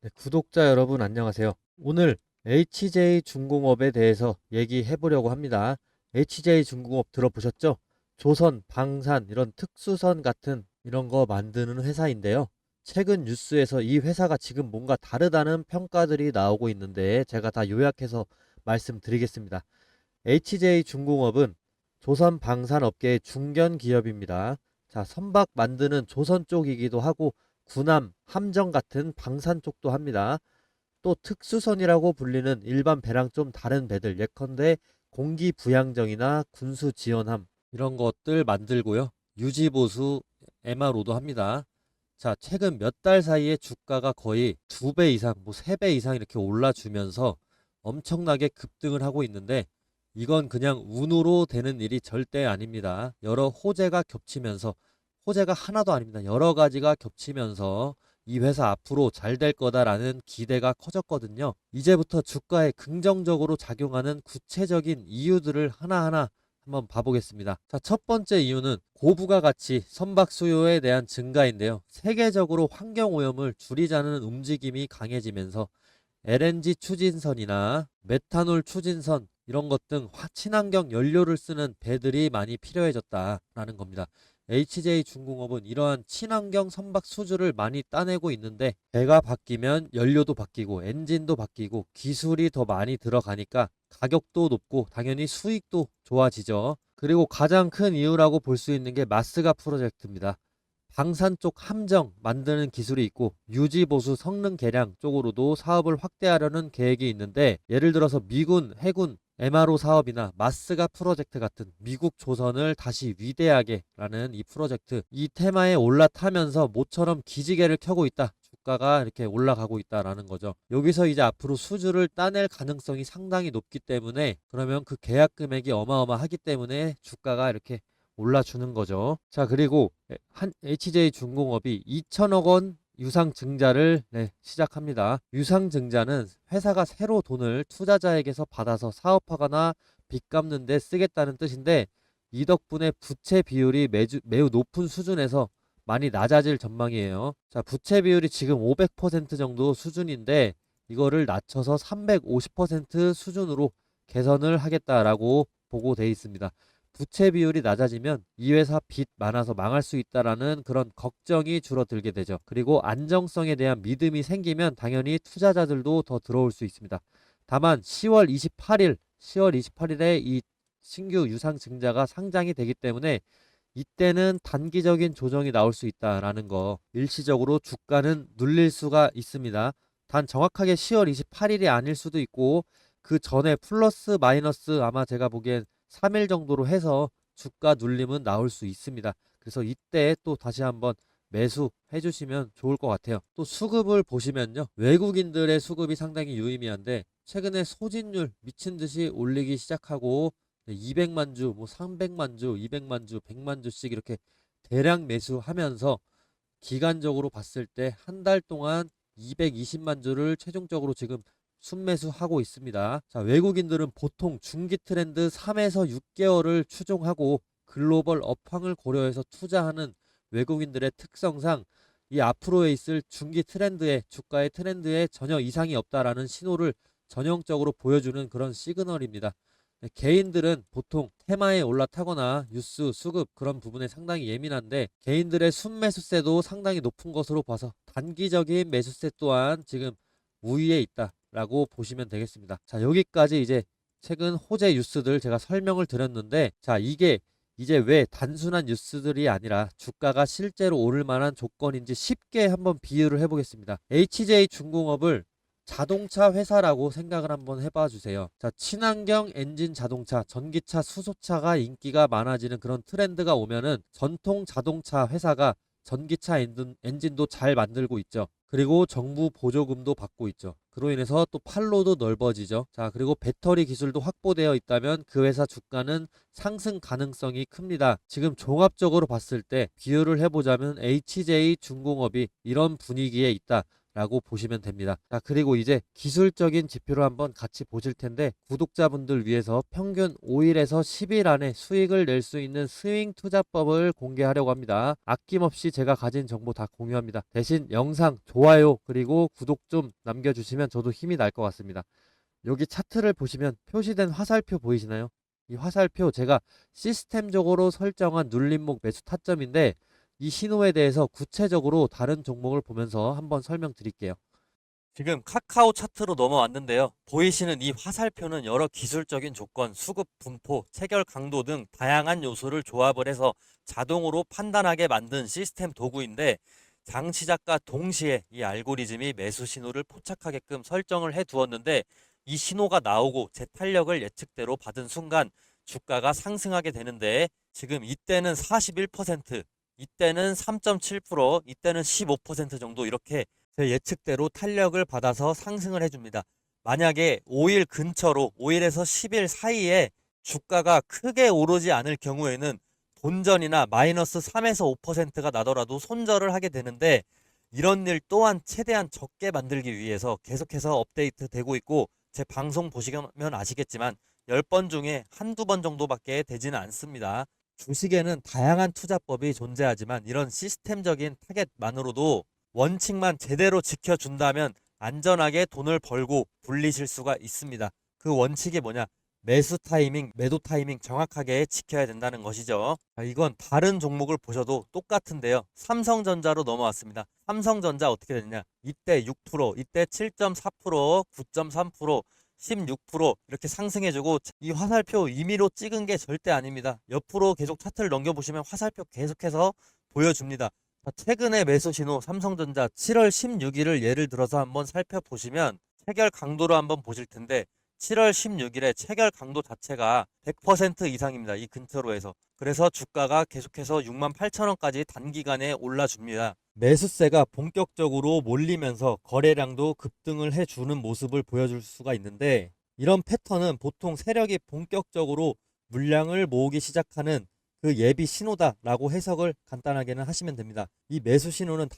네, 구독자 여러분 안녕하세요. 오늘 HJ중공업에 대해서 얘기해 보려고 합니다. HJ중공업 들어보셨죠? 조선, 방산 이런 특수선 같은 이런 거 만드는 회사인데요. 최근 뉴스에서 이 회사가 지금 뭔가 다르다는 평가들이 나오고 있는데 제가 다 요약해서 말씀드리겠습니다. HJ중공업은 조선 방산업계의 중견 기업입니다. 자, 선박 만드는 조선 쪽이기도 하고 군함, 함정 같은 방산 쪽도 합니다. 또 특수선이라고 불리는 일반 배랑 좀 다른 배들 예컨대 공기부양정이나 군수지원함 이런 것들 만들고요. 유지보수 MRO도 합니다. 자, 최근 몇 달 사이에 주가가 거의 2배 이상, 뭐 3배 이상 이렇게 올라주면서 엄청나게 급등을 하고 있는데 이건 그냥 운으로 되는 일이 절대 아닙니다. 여러 호재가 겹치면서 호재가 하나도 아닙니다. 여러 가지가 겹치면서 이 회사 앞으로 잘 될 거다라는 기대가 커졌거든요. 이제부터 주가에 긍정적으로 작용하는 구체적인 이유들을 하나하나 한번 봐보겠습니다. 자, 첫 번째 이유는 고부가 가치 선박 수요에 대한 증가인데요. 세계적으로 환경오염을 줄이자는 움직임이 강해지면서 LNG 추진선이나 메탄올 추진선 이런 것 등 친환경 연료를 쓰는 배들이 많이 필요해졌다라는 겁니다. HJ중공업은 이러한 친환경 선박 수주를 많이 따내고 있는데 배가 바뀌면 연료도 바뀌고 엔진도 바뀌고 기술이 더 많이 들어가니까 가격도 높고 당연히 수익도 좋아지죠. 그리고 가장 큰 이유라고 볼 수 있는 게 마스가 프로젝트입니다. 방산 쪽 함정 만드는 기술이 있고 유지보수 성능 개량 쪽으로도 사업을 확대하려는 계획이 있는데 예를 들어서 미군, 해군, MRO 사업이나 마스가 프로젝트 같은 미국 조선을 다시 위대하게 라는 이 프로젝트 이 테마에 올라타면서 모처럼 기지개를 켜고 있다. 주가가 이렇게 올라가고 있다라는 거죠. 여기서 이제 앞으로 수주를 따낼 가능성이 상당히 높기 때문에 그러면 그 계약 금액이 어마어마하기 때문에 주가가 이렇게 올라주는 거죠. 자, 그리고 한 HJ중공업이 2천억 원 유상증자를 시작합니다. 유상증자는 회사가 새로 돈을 투자자에게서 받아서 사업하거나 빚 갚는 데 쓰겠다는 뜻인데 이 덕분에 부채 비율이 매우 높은 수준에서 많이 낮아질 전망이에요. 자, 부채 비율이 지금 500% 정도 수준인데 이거를 낮춰서 350% 수준으로 개선을 하겠다라고 보고돼 있습니다. 부채 비율이 낮아지면 이 회사 빚 많아서 망할 수 있다라는 그런 걱정이 줄어들게 되죠. 그리고 안정성에 대한 믿음이 생기면 당연히 투자자들도 더 들어올 수 있습니다. 다만 10월 28일에 이 신규 유상증자가 상장이 되기 때문에 이때는 단기적인 조정이 나올 수 있다라는 거 일시적으로 주가는 눌릴 수가 있습니다. 단 정확하게 10월 28일이 아닐 수도 있고 그 전에 플러스 마이너스 아마 제가 보기엔 3일 정도로 해서 주가 눌림은 나올 수 있습니다. 그래서 이때 또 다시 한번 매수해 주시면 좋을 것 같아요. 또 수급을 보시면요. 외국인들의 수급이 상당히 유의미한데 최근에 소진율 미친 듯이 올리기 시작하고 200만 주, 뭐 300만 주, 200만 주, 100만 주씩 이렇게 대량 매수하면서 기간적으로 봤을 때 한 달 동안 220만 주를 최종적으로 지금 순매수하고 있습니다. 자, 외국인들은 보통 중기 트렌드 3에서 6개월을 추종하고 글로벌 업황을 고려해서 투자하는 외국인들의 특성상 이 앞으로에 있을 중기 트렌드에 주가의 트렌드에 전혀 이상이 없다라는 신호를 전형적으로 보여주는 그런 시그널입니다. 개인들은 보통 테마에 올라타거나 뉴스, 수급 그런 부분에 상당히 예민한데 개인들의 순매수세도 상당히 높은 것으로 봐서 단기적인 매수세 또한 지금 우위에 있다라고 보시면 되겠습니다. 자, 여기까지 이제 최근 호재 뉴스들 제가 설명을 드렸는데 자, 이게 이제 왜 단순한 뉴스들이 아니라 주가가 실제로 오를 만한 조건인지 쉽게 한번 비유를 해보겠습니다. HJ중공업을 자동차 회사라고 생각을 한번 해봐 주세요. 자, 친환경 엔진 자동차, 전기차, 수소차가 인기가 많아지는 그런 트렌드가 오면은 전통 자동차 회사가 전기차 엔진도 잘 만들고 있죠. 그리고 정부 보조금도 받고 있죠. 그로 인해서 또 판로도 넓어지죠. 자, 그리고 배터리 기술도 확보되어 있다면 그 회사 주가는 상승 가능성이 큽니다. 지금 종합적으로 봤을 때 비유를 해보자면 HJ중공업이 이런 분위기에 있다. 라고 보시면 됩니다. 자, 그리고 이제 기술적인 지표를 한번 같이 보실 텐데, 구독자분들 위해서 평균 5일에서 10일 안에 수익을 낼 수 있는 스윙 투자법을 공개하려고 합니다. 아낌없이 제가 가진 정보 다 공유합니다. 대신 영상 좋아요 그리고 구독 좀 남겨주시면 저도 힘이 날 것 같습니다. 여기 차트를 보시면 표시된 화살표 보이시나요? 이 화살표 제가 시스템적으로 설정한 눌림목 매수 타점인데, 이 신호에 대해서 구체적으로 다른 종목을 보면서 한번 설명드릴게요. 지금 카카오 차트로 넘어왔는데요. 보이시는 이 화살표는 여러 기술적인 조건, 수급 분포, 체결 강도 등 다양한 요소를 조합을 해서 자동으로 판단하게 만든 시스템 도구인데, 장 시작과 동시에 이 알고리즘이 매수 신호를 포착하게끔 설정을 해 두었는데, 이 신호가 나오고 제 탄력을 예측대로 받은 순간 주가가 상승하게 되는데, 지금 이때는 41%, 이때는 3.7%, 이때는 15% 정도 이렇게 제 예측대로 탄력을 받아서 상승을 해줍니다. 만약에 5일 근처로 5일에서 10일 사이에 주가가 크게 오르지 않을 경우에는 본전이나 마이너스 3에서 5%가 나더라도 손절을 하게 되는데, 이런 일 또한 최대한 적게 만들기 위해서 계속해서 업데이트 되고 있고, 제 방송 보시면 아시겠지만 10번 중에 한두 번 정도밖에 되지는 않습니다. 주식에는 다양한 투자법이 존재하지만 이런 시스템적인 타겟만으로도 원칙만 제대로 지켜준다면 안전하게 돈을 벌고 불리실 수가 있습니다. 그 원칙이 뭐냐? 매수 타이밍, 매도 타이밍 정확하게 지켜야 된다는 것이죠. 이건 다른 종목을 보셔도 똑같은데요. 삼성전자로 넘어왔습니다. 삼성전자 어떻게 됐냐? 이때 6%, 이때 7.4%, 9.3%, 16% 이렇게 상승해주고, 이 화살표 임의로 찍은 게 절대 아닙니다. 옆으로 계속 차트를 넘겨보시면 화살표 계속해서 보여줍니다. 최근에 매수 신호 삼성전자 7월 16일을 예를 들어서 한번 살펴보시면 체결 강도로 한번 보실 텐데, 7월 16일에 체결 강도 자체가 100% 이상입니다. 이 근처로 해서. 그래서 주가가 계속해서 68,000원까지 단기간에 올라줍니다. 매수세가 본격적으로 몰리면서 거래량도 급등을 해주는 모습을 보여줄 수가 있는데, 이런 패턴은 보통 세력이 본격적으로 물량을 모으기 시작하는 그 예비 신호다라고 해석을 간단하게는 하시면 됩니다. 이 매수 신호는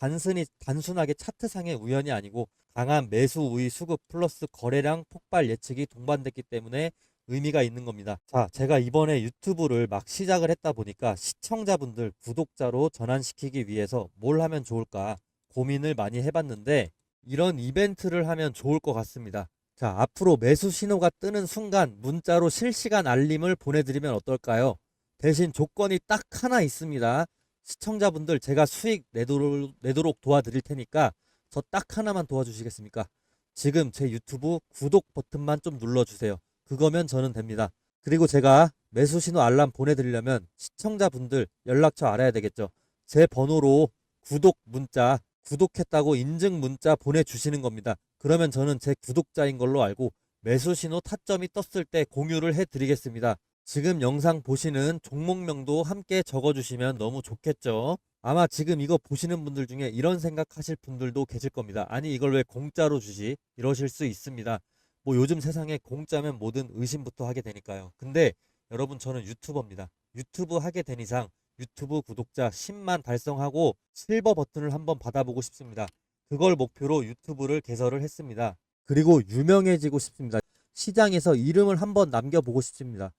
단순하게 차트상의 우연이 아니고 강한 매수 우위 수급 플러스 거래량 폭발 예측이 동반됐기 때문에 의미가 있는 겁니다. 자, 제가 이번에 유튜브를 막 시작을 했다 보니까 시청자분들 구독자로 전환시키기 위해서 뭘 하면 좋을까 고민을 많이 해봤는데, 이런 이벤트를 하면 좋을 것 같습니다. 자, 앞으로 매수 신호가 뜨는 순간 문자로 실시간 알림을 보내드리면 어떨까요? 대신 조건이 딱 하나 있습니다. 시청자분들 제가 수익 내도록 도와드릴 테니까 저 딱 하나만 도와주시겠습니까? 지금 제 유튜브 구독 버튼만 좀 눌러주세요. 그거면 저는 됩니다. 그리고 제가 매수 신호 알람 보내드리려면 시청자분들 연락처 알아야 되겠죠. 제 번호로 구독 문자, 구독했다고 인증 문자 보내주시는 겁니다. 그러면 저는 제 구독자인 걸로 알고 매수 신호 타점이 떴을 때 공유를 해드리겠습니다. 지금 영상 보시는 종목명도 함께 적어주시면 너무 좋겠죠. 아마 지금 이거 보시는 분들 중에 이런 생각하실 분들도 계실 겁니다. 아니 이걸 왜 공짜로 주지? 이러실 수 있습니다. 뭐 요즘 세상에 공짜면 뭐든 의심부터 하게 되니까요. 근데 여러분, 저는 유튜버입니다. 유튜브 하게 된 이상 유튜브 구독자 10만 달성하고 실버 버튼을 한번 받아보고 싶습니다. 그걸 목표로 유튜브를 개설을 했습니다. 그리고 유명해지고 싶습니다. 시장에서 이름을 한번 남겨보고 싶습니다.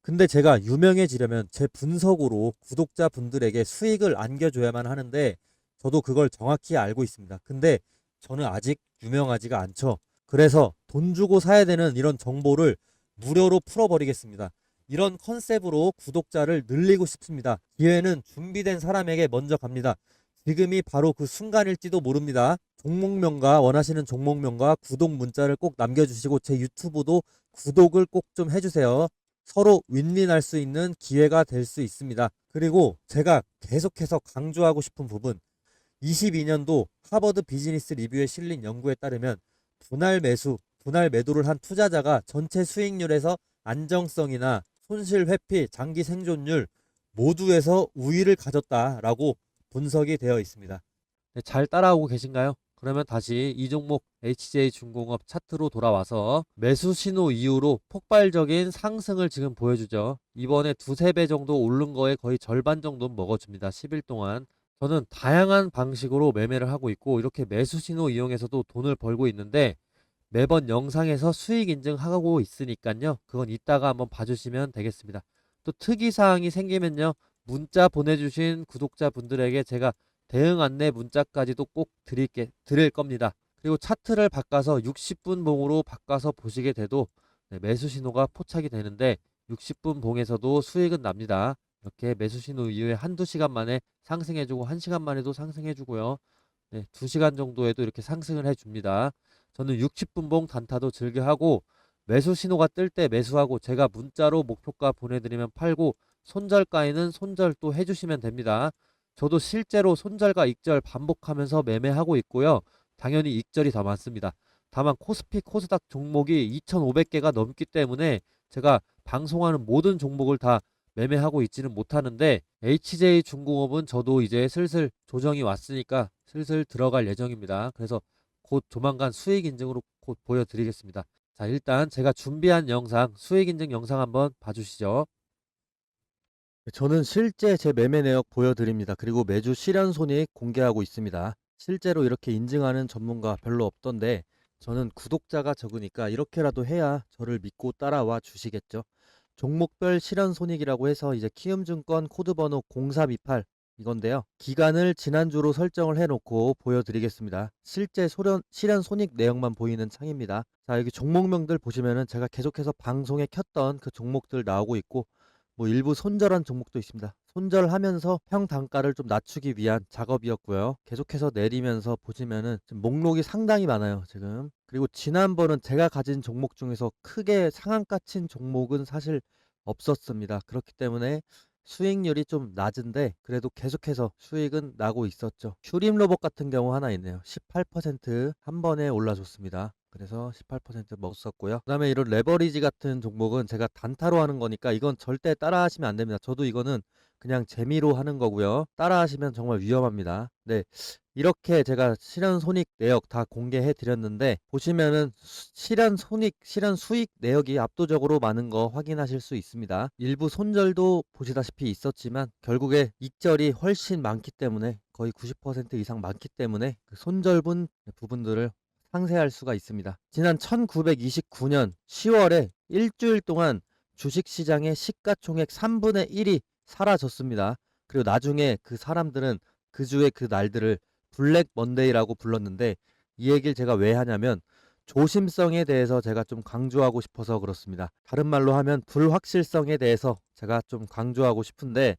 근데 제가 유명해지려면 제 분석으로 구독자분들에게 수익을 안겨줘야만 하는데, 저도 그걸 정확히 알고 있습니다. 근데 저는 아직 유명하지가 않죠. 그래서 돈 주고 사야 되는 이런 정보를 무료로 풀어버리겠습니다. 이런 컨셉으로 구독자를 늘리고 싶습니다. 기회는 준비된 사람에게 먼저 갑니다. 지금이 바로 그 순간일지도 모릅니다. 종목명과 원하시는 종목명과 구독 문자를 꼭 남겨주시고 제 유튜브도 구독을 꼭 좀 해주세요. 서로 윈윈할 수 있는 기회가 될 수 있습니다. 그리고 제가 계속해서 강조하고 싶은 부분, 22년도 하버드 비즈니스 리뷰에 실린 연구에 따르면 분할 매수, 분할 매도를 한 투자자가 전체 수익률에서 안정성이나 손실 회피, 장기 생존율 모두에서 우위를 가졌다라고 분석이 되어 있습니다. 네, 잘 따라오고 계신가요? 그러면 다시 이 종목 HJ중공업 차트로 돌아와서 매수 신호 이후로 폭발적인 상승을 지금 보여주죠. 이번에 두세 배 정도 오른 거에 거의 절반 정도 먹어줍니다. 10일 동안. 저는 다양한 방식으로 매매를 하고 있고 이렇게 매수 신호 이용해서도 돈을 벌고 있는데 매번 영상에서 수익 인증하고 있으니까요. 그건 이따가 한번 봐주시면 되겠습니다. 또 특이사항이 생기면요. 문자 보내주신 구독자분들에게 제가 대응 안내 문자까지도 꼭 드릴 겁니다. 그리고 차트를 바꿔서 60분 봉으로 바꿔서 보시게 돼도 매수 신호가 포착이 되는데 60분 봉에서도 수익은 납니다. 이렇게 매수 신호 이후에 한두 시간 만에 상승해주고 1시간 만에도 상승해주고요. 2시간 정도에도 이렇게 상승을 해줍니다. 저는 60분봉 단타도 즐겨하고 매수 신호가 뜰 때 매수하고 제가 문자로 목표가 보내드리면 팔고 손절가에는 손절 또 해주시면 됩니다. 저도 실제로 손절과 익절 반복하면서 매매하고 있고요. 당연히 익절이 더 많습니다. 다만 코스피 코스닥 종목이 2,500개가 넘기 때문에 제가 방송하는 모든 종목을 다 매매하고 있지는 못하는데 HJ중공업은 저도 이제 슬슬 조정이 왔으니까 슬슬 들어갈 예정입니다. 그래서 곧 조만간 수익 인증으로 곧 보여드리겠습니다. 자, 일단 제가 준비한 영상, 수익 인증 영상 한번 봐주시죠. 저는 실제 제 매매 내역 보여드립니다. 그리고 매주 실현 손익 공개하고 있습니다. 실제로 이렇게 인증하는 전문가 별로 없던데 저는 구독자가 적으니까 이렇게라도 해야 저를 믿고 따라와 주시겠죠. 종목별 실현 손익이라고 해서 이제 키움증권 코드번호 0428 이건데요. 기간을 지난주로 설정을 해놓고 보여드리겠습니다. 실제 실현 손익 내역만 보이는 창입니다. 자, 여기 종목명들 보시면은 제가 계속해서 방송에 켰던 그 종목들 나오고 있고 뭐 일부 손절한 종목도 있습니다. 손절하면서 평단가를 좀 낮추기 위한 작업이었고요. 계속해서 내리면서 보시면은 지금 목록이 상당히 많아요, 지금. 그리고 지난번은 제가 가진 종목 중에서 크게 상한가 친 종목은 사실 없었습니다. 그렇기 때문에 수익률이 좀 낮은데 그래도 계속해서 수익은 나고 있었죠. 슈림 로봇 같은 경우 하나 있네요. 18%한 번에 올라줬습니다. 그래서 18% 먹었었고요. 그다음에 이런 레버리지 같은 종목은 제가 단타로 하는 거니까 이건 절대 따라 하시면 안 됩니다. 저도 이거는 그냥 재미로 하는 거고요. 따라 하시면 정말 위험합니다. 네. 이렇게 제가 실현 손익 내역 다 공개해 드렸는데 보시면은 실현 수익 내역이 압도적으로 많은 거 확인하실 수 있습니다. 일부 손절도 보시다시피 있었지만 결국에 익절이 훨씬 많기 때문에 거의 90% 이상 많기 때문에 그 손절분 부분들을 상쇄할 수가 있습니다. 지난 1929년 10월에 일주일 동안 주식시장의 시가총액 3분의 1이 사라졌습니다. 그리고 나중에 그 사람들은 그 주의 그 날들을 블랙 먼데이라고 불렀는데 이 얘기를 제가 왜 하냐면 조심성에 대해서 제가 좀 강조하고 싶어서 그렇습니다. 다른 말로 하면 불확실성에 대해서 제가 좀 강조하고 싶은데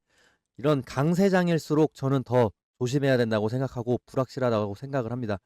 이런 강세장일수록 저는 더 조심해야 된다고 생각하고 불확실하다고 생각을 합니다.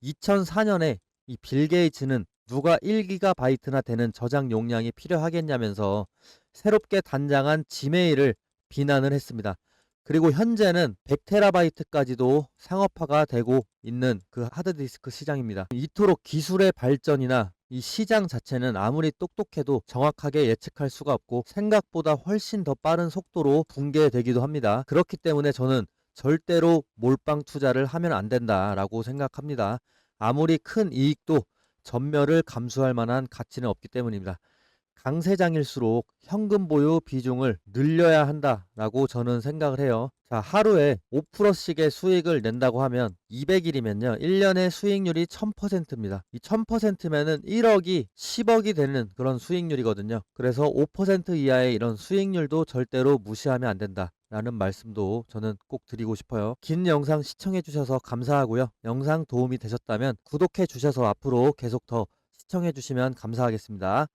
2004년에 이 빌 게이츠는 누가 1기가바이트나 되는 저장 용량이 필요하겠냐면서 새롭게 단장한 지메일을 비난을 했습니다. 그리고 현재는 100테라바이트까지도 상업화가 되고 있는 그 하드디스크 시장입니다. 이토록 기술의 발전이나 이 시장 자체는 아무리 똑똑해도 정확하게 예측할 수가 없고 생각보다 훨씬 더 빠른 속도로 붕괴되기도 합니다. 그렇기 때문에 저는 절대로 몰빵 투자를 하면 안 된다라고 생각합니다. 아무리 큰 이익도 전멸을 감수할 만한 가치는 없기 때문입니다. 강세장일수록 현금 보유 비중을 늘려야 한다라고 저는 생각을 해요. 자, 하루에 5%씩의 수익을 낸다고 하면 200일이면요. 1년의 수익률이 1000%입니다. 이 1000%면은 1억이 10억이 되는 그런 수익률이거든요. 그래서 5% 이하의 이런 수익률도 절대로 무시하면 안 된다. 라는 말씀도 저는 꼭 드리고 싶어요. 긴 영상 시청해 주셔서 감사하고요. 영상 도움이 되셨다면 구독해 주셔서 앞으로 계속 더 시청해 주시면 감사하겠습니다.